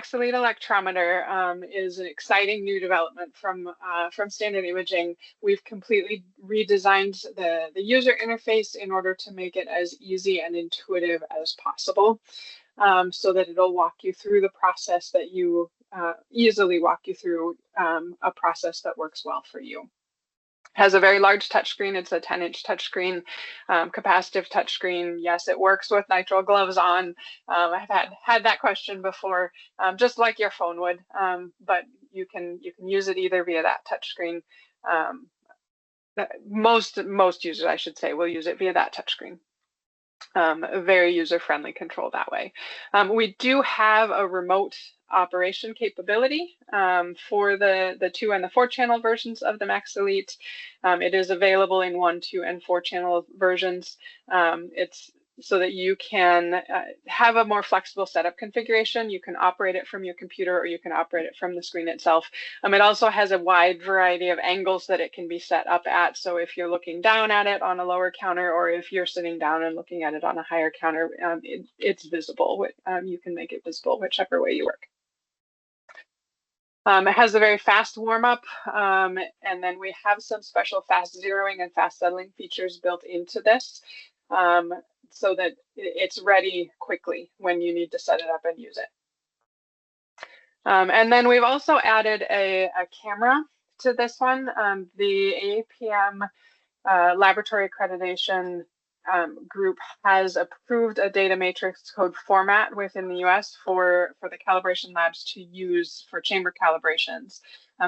Max Elite Electrometer is an exciting new development from Standard Imaging. We've completely redesigned the user interface in order to make it as easy and intuitive as possible, so that it'll walk you through the process that you easily walk you through a process that works well for you. Has a very large touchscreen. It's a 10-inch touchscreen, capacitive touchscreen. Yes, it works with nitrile gloves on. I've had that question before, just like your phone would, but you can use it either via that touchscreen. Most users, I should say, will use it via that touchscreen. A very user-friendly control that way. We do have a remote operation capability for the 2 and the 4 channel versions of the Max Elite. It is available in 1, 2, and 4 channel versions. It's so that you can have a more flexible setup configuration. You can operate it from your computer, or you can operate it from the screen itself. It also has a wide variety of angles that it can be set up at. So if you're looking down at it on a lower counter, or if you're sitting down and looking at it on a higher counter, it's visible. You can make it visible whichever way you work. It has a very fast warm-up, and then we have some special fast zeroing and fast settling features built into this, so that it's ready quickly when you need to set it up and use it. And then we've also added a camera to this one. The AAPM laboratory accreditation group has approved a data matrix code format within the US for the calibration labs to use for chamber calibrations.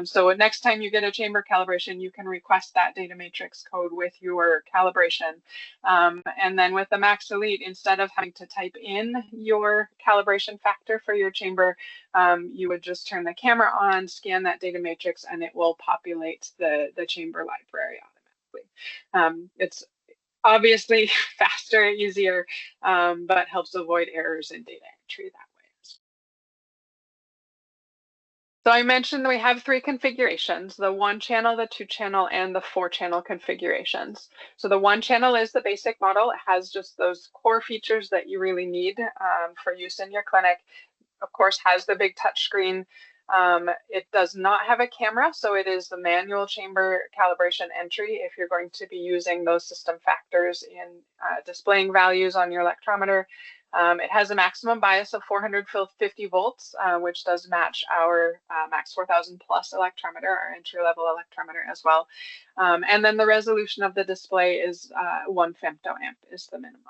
So next time you get a chamber calibration, you can request that data matrix code with your calibration. And then with the Max Elite, instead of having to type in your calibration factor for your chamber, you would just turn the camera on, scan that data matrix, and it will populate the chamber library automatically. It's obviously faster, easier, but helps avoid errors in data entry that way. So I mentioned that we have 3 configurations: the 1 channel, the 2 channel, and the 4 channel configurations. So the 1 channel is the basic model. It has just those core features that you really need for use in your clinic. Of course, has the big touch screen. It does not have a camera, so it is the manual chamber calibration entry if you're going to be using those system factors in displaying values on your electrometer. It has a maximum bias of 450 volts, which does match our Max 4000 Plus electrometer, our entry-level electrometer as well. And then the resolution of the display is 1 femtoamp is the minimum.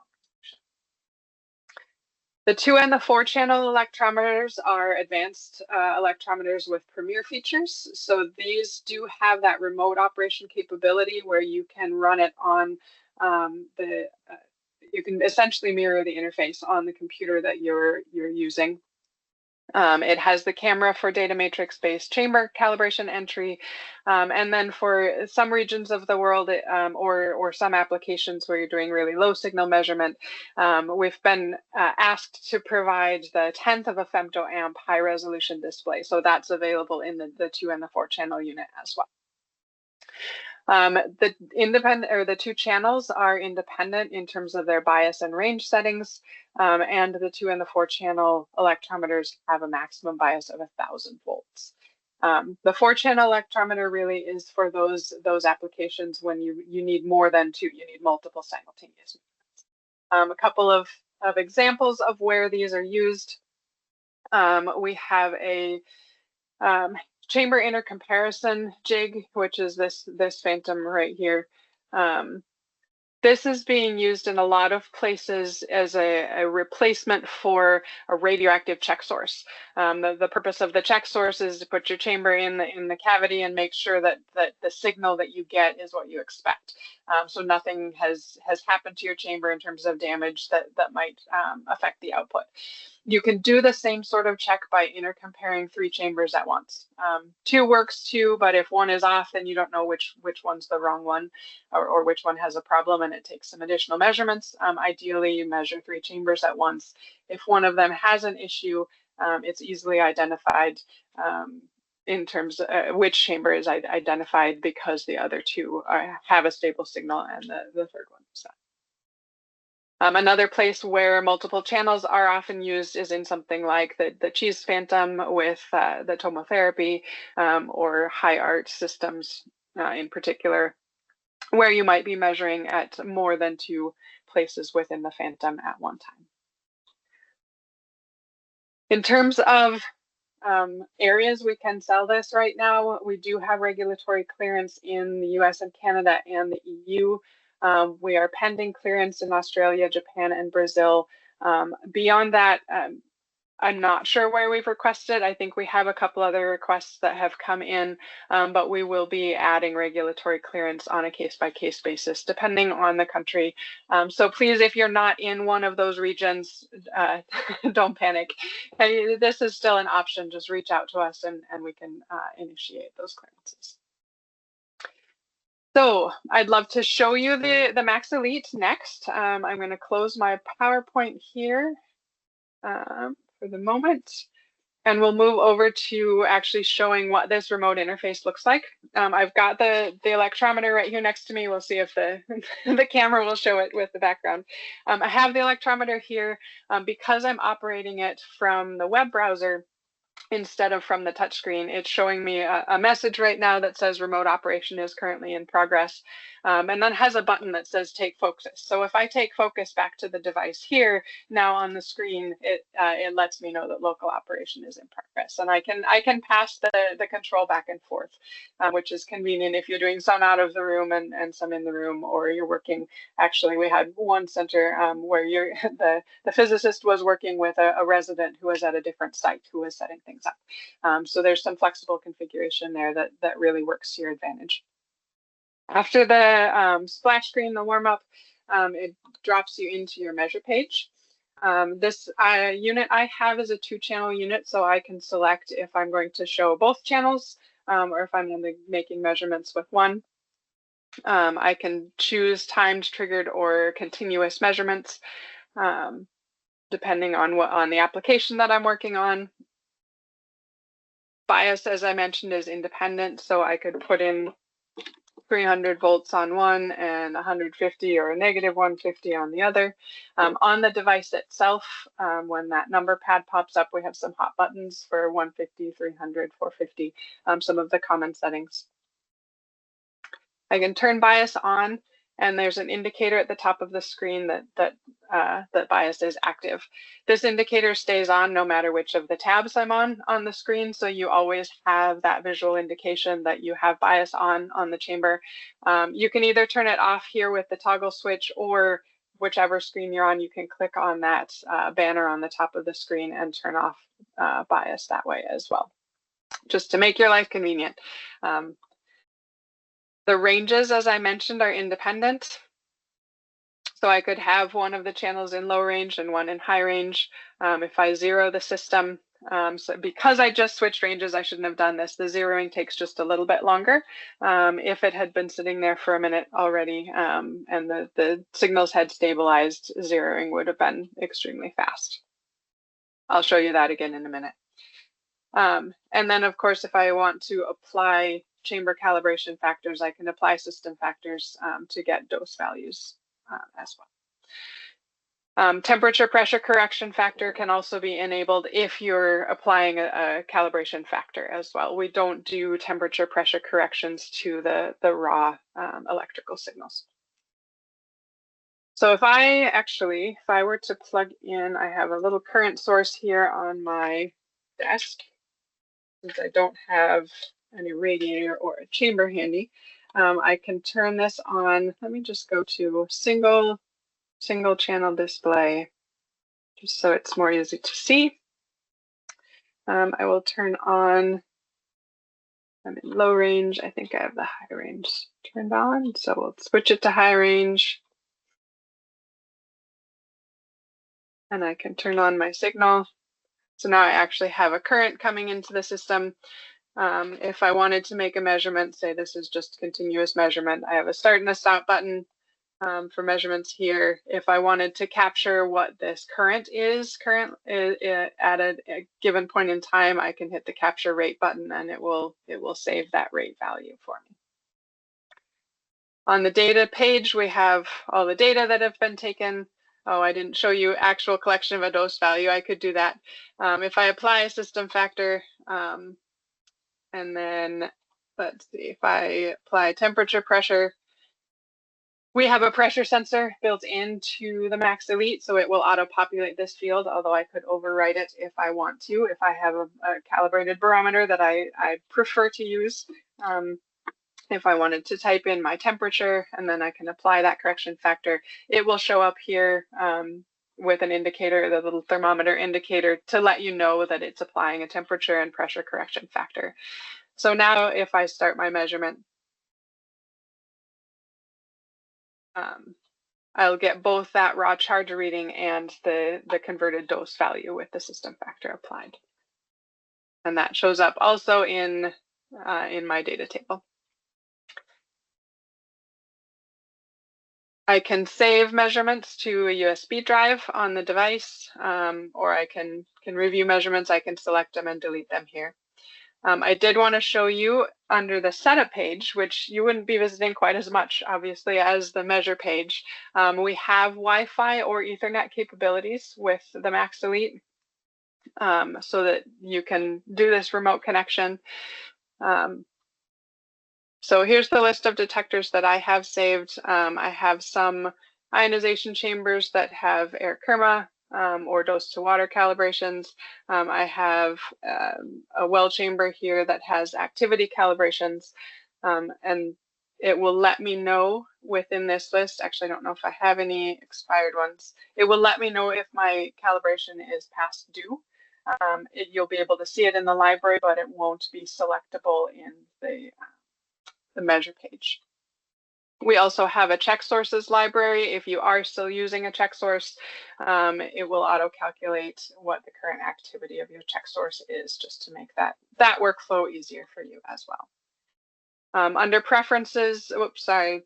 The 2 and the 4 channel electrometers are advanced electrometers with premier features. So these do have that remote operation capability where you can run it on you can essentially mirror the interface on the computer that you're using. It has the camera for data matrix based chamber calibration entry. And then for some regions of the world or some applications where you're doing really low signal measurement, we've been asked to provide the 1/10 of a femtoamp high resolution display. So that's available in the 2 and the 4 channel unit as well. The 2 channels are independent in terms of their bias and range settings, and the 2 and the 4 channel electrometers have a maximum bias of 1000 volts. The 4 channel electrometer really is for those applications when you need more than 2, you need multiple simultaneous movements. A couple of examples of where these are used. We have a chamber intercomparison jig, which is this phantom right here. This is being used in a lot of places as a replacement for a radioactive check source. The purpose of the check source is to put your chamber in the cavity and make sure that the signal that you get is what you expect. So nothing has happened to your chamber in terms of damage that might affect the output. You can do the same sort of check by intercomparing 3 chambers at once. 2 works too, but if 1 is off, then you don't know which one's the wrong one or which one has a problem, and it takes some additional measurements. Ideally, you measure 3 chambers at once. If one of them has an issue, it's easily identified in terms of which chamber is identified because the other 2 have a stable signal and the third one is not. Another place where multiple channels are often used is in something like the cheese phantom with the tomotherapy or high art systems in particular, where you might be measuring at more than 2 places within the phantom at one time. In terms of areas we can sell this right now, we do have regulatory clearance in the US and Canada and the EU. We are pending clearance in Australia, Japan, and Brazil. Beyond that, I'm not sure where we've requested. I think we have a couple other requests that have come in, but we will be adding regulatory clearance on a case-by-case basis, depending on the country. So please, if you're not in one of those regions, don't panic. This is still an option. Just reach out to us and we can initiate those clearances. So I'd love to show you the Max Elite next. I'm going to close my PowerPoint here for the moment. And we'll move over to actually showing what this remote interface looks like. I've got the electrometer right here next to me. We'll see if the, the camera will show it with the background. I have the electrometer here because I'm operating it from the web browser instead of from the touchscreen. It's showing me a message right now that says remote operation is currently in progress, and then has a button that says take focus. So if I take focus back to the device here, now on the screen, it lets me know that local operation is in progress, and I can pass the control back and forth, which is convenient if you're doing some out of the room and some in the room, or you're working. Actually, we had one center where the physicist was working with a resident who was at a different site who was setting things up. So there's some flexible configuration there that really works to your advantage. After the splash screen, the warm-up, it drops you into your measure page. This unit I have is a 2-channel unit, so I can select if I'm going to show both channels or if I'm only making measurements with one. I can choose timed, triggered, or continuous measurements, depending on the application that I'm working on. Bias, as I mentioned, is independent, so I could put in 300 volts on one and 150 or a negative 150 on the other. On the device itself, when that number pad pops up, we have some hot buttons for 150, 300, 450, some of the common settings. I can turn bias on, and there's an indicator at the top of the screen that bias is active. This indicator stays on no matter which of the tabs I'm on the screen, so you always have that visual indication that you have bias on the chamber. You can either turn it off here with the toggle switch, or whichever screen you're on, you can click on that banner on the top of the screen and turn off bias that way as well, just to make your life convenient. The ranges, as I mentioned, are independent. So I could have one of the channels in low range and one in high range. If I zero the system, so because I just switched ranges, I shouldn't have done this. The zeroing takes just a little bit longer. If it had been sitting there for a minute already and the signals had stabilized, zeroing would have been extremely fast. I'll show you that again in a minute. And then, of course, if I want to apply chamber calibration factors, I can apply system factors to get dose values as well. Temperature pressure correction factor can also be enabled if you're applying a calibration factor as well. We don't do temperature pressure corrections to the raw electrical signals. So if I were to plug in, I have a little current source here on my desk. Since I don't have any radiator or a chamber handy, I can turn this on. Let me just go to single channel display, just so it's more easy to see. I will turn on, I'm in low range. I think I have the high range turned on, so we'll switch it to high range. And I can turn on my signal. So now I actually have a current coming into the system. If I wanted to make a measurement, say this is just continuous measurement, I have a start and a stop button for measurements here. If I wanted to capture what this current is at a given point in time, I can hit the capture rate button and it will save that rate value for me. On the data page, we have all the data that have been taken. oh, I didn't show you actual collection of a dose value. I could do that. If I apply a system factor, and then let's see, if I apply temperature pressure, we have a pressure sensor built into the Max Elite, so it will auto-populate this field, although I could overwrite it if I want to, if I have a calibrated barometer that I prefer to use. If I wanted to type in my temperature and then I can apply that correction factor, it will show up here with an indicator, the little thermometer indicator, to let you know that it's applying a temperature and pressure correction factor. So now if I start my measurement, I'll get both that raw charge reading and the converted dose value with the system factor applied. And that shows up also in my data table. I can save measurements to a USB drive on the device, or I can review measurements. I can select them and delete them here. I did want to show you under the setup page, which you wouldn't be visiting quite as much, obviously, as the measure page. We have Wi-Fi or Ethernet capabilities with the Max Elite, so that you can do this remote connection. So here's the list of detectors that I have saved. I have some ionization chambers that have air kerma or dose to water calibrations. I have a well chamber here that has activity calibrations, and it will let me know within this list. Actually, I don't know if I have any expired ones. It will let me know if my calibration is past due. You'll be able to see it in the library, but it won't be selectable in the measure page. We also have a check sources library. If you are still using a check source, it will auto-calculate what the current activity of your check source is, just to make that workflow easier for you as well. Under preferences, oops, sorry,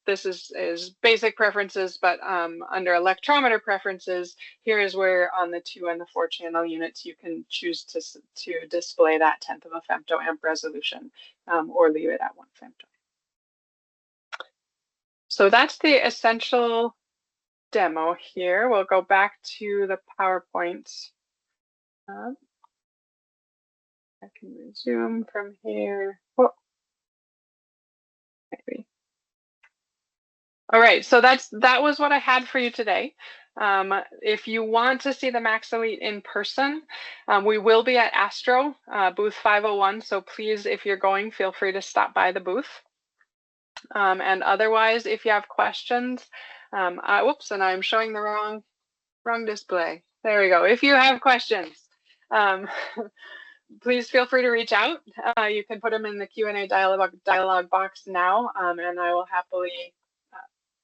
this is basic preferences, but under electrometer preferences, here is where on the 2 and the 4 channel units you can choose to display that 1/10 of a femtoamp resolution, or leave it at 1 femto. So that's the essential demo here. We'll go back to the PowerPoint. I can resume from here. Whoa. Maybe. All right, so that was what I had for you today. If you want to see the Max Elite in person, we will be at Astro, booth 501. So please, if you're going, feel free to stop by the booth. And otherwise, if you have questions, whoops, and I'm showing the wrong display. There we go. If you have questions, please feel free to reach out. You can put them in the Q&A dialog box now, and I will happily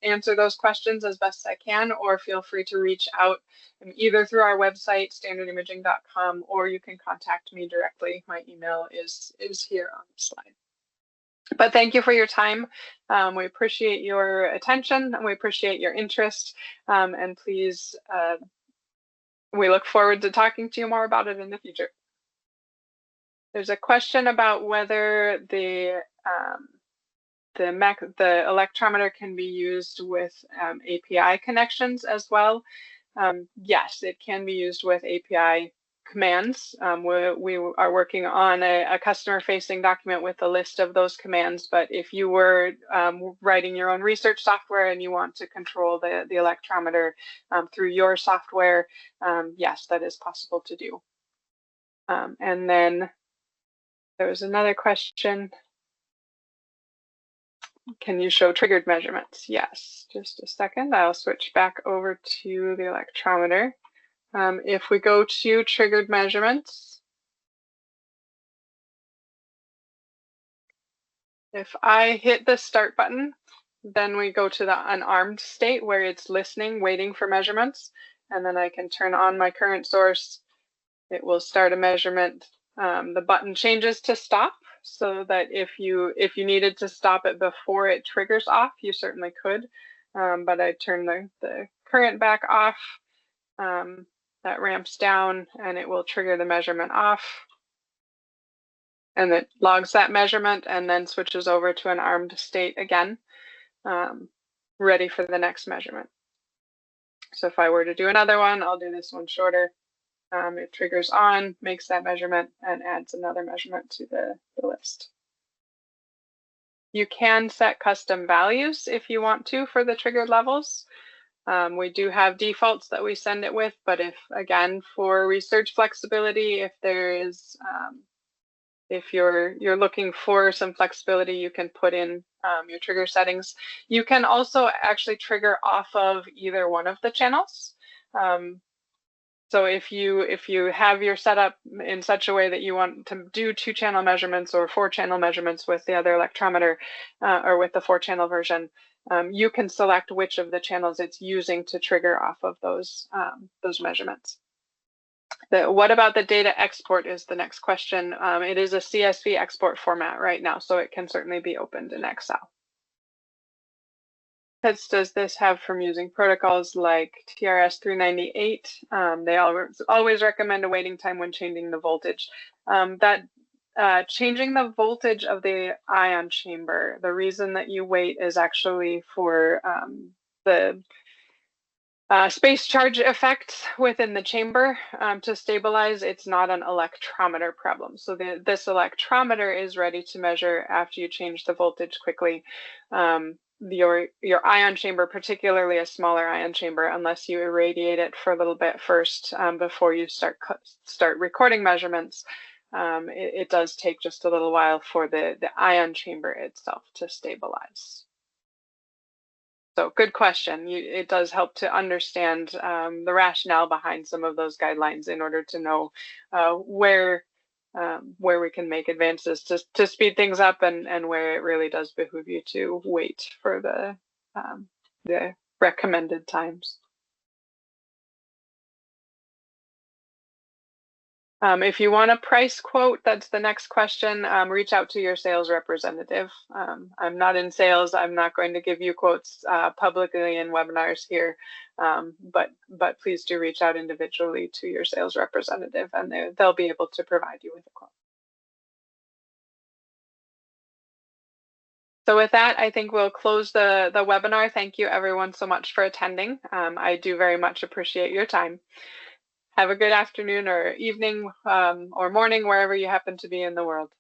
answer those questions as best I can, or feel free to reach out either through our website, standardimaging.com, or you can contact me directly. My email is here on the slide. But thank you for your time. We appreciate your attention, and we appreciate your interest. And please, we look forward to talking to you more about it in the future. There's a question about whether the electrometer can be used with API connections as well. Yes, it can be used with API commands. We are working on a customer-facing document with a list of those commands, but if you were writing your own research software and you want to control the electrometer through your software, yes, that is possible to do. And then there was another question. Can you show triggered measurements? Yes, just a second. I'll switch back over to the electrometer. If we go to triggered measurements, if I hit the start button, then we go to the unarmed state where it's listening, waiting for measurements, and then I can turn on my current source. It will start a measurement. The button changes to stop, so that if you needed to stop it before it triggers off, you certainly could. But I turn the current back off. That ramps down and it will trigger the measurement off. And it logs that measurement and then switches over to an armed state again, ready for the next measurement. So if I were to do another one, I'll do this one shorter. It triggers on, makes that measurement, and adds another measurement to the list. You can set custom values if you want to for the triggered levels. We do have defaults that we send it with, but if, again, for research flexibility, if there is, if you're looking for some flexibility, you can put in your trigger settings. You can also actually trigger off of either one of the channels. So if you have your setup in such a way that you want to do 2-channel measurements or 4-channel measurements with the other electrometer or with the 4-channel version, you can select which of the channels it's using to trigger off of those measurements. What about the data export is the next question. It is a CSV export format right now, so it can certainly be opened in Excel. Does this have from using protocols like TRS 398? They always recommend a waiting time when changing the voltage. Changing the voltage of the ion chamber, the reason that you wait is actually for the space charge effect within the chamber to stabilize. It's not an electrometer problem. So this electrometer is ready to measure after you change the voltage quickly. Your ion chamber, particularly a smaller ion chamber, unless you irradiate it for a little bit first before you start recording measurements, it does take just a little while for the ion chamber itself to stabilize. So good question. It does help to understand the rationale behind some of those guidelines in order to know where we can make advances to speed things up and where it really does behoove you to wait for the recommended times. If you want a price quote, that's the next question. Reach out to your sales representative. I'm not in sales. I'm not going to give you quotes publicly in webinars here, but please do reach out individually to your sales representative, and they'll be able to provide you with a quote. So with that, I think we'll close the webinar. Thank you everyone so much for attending. I do very much appreciate your time. Have a good afternoon or evening or morning, wherever you happen to be in the world.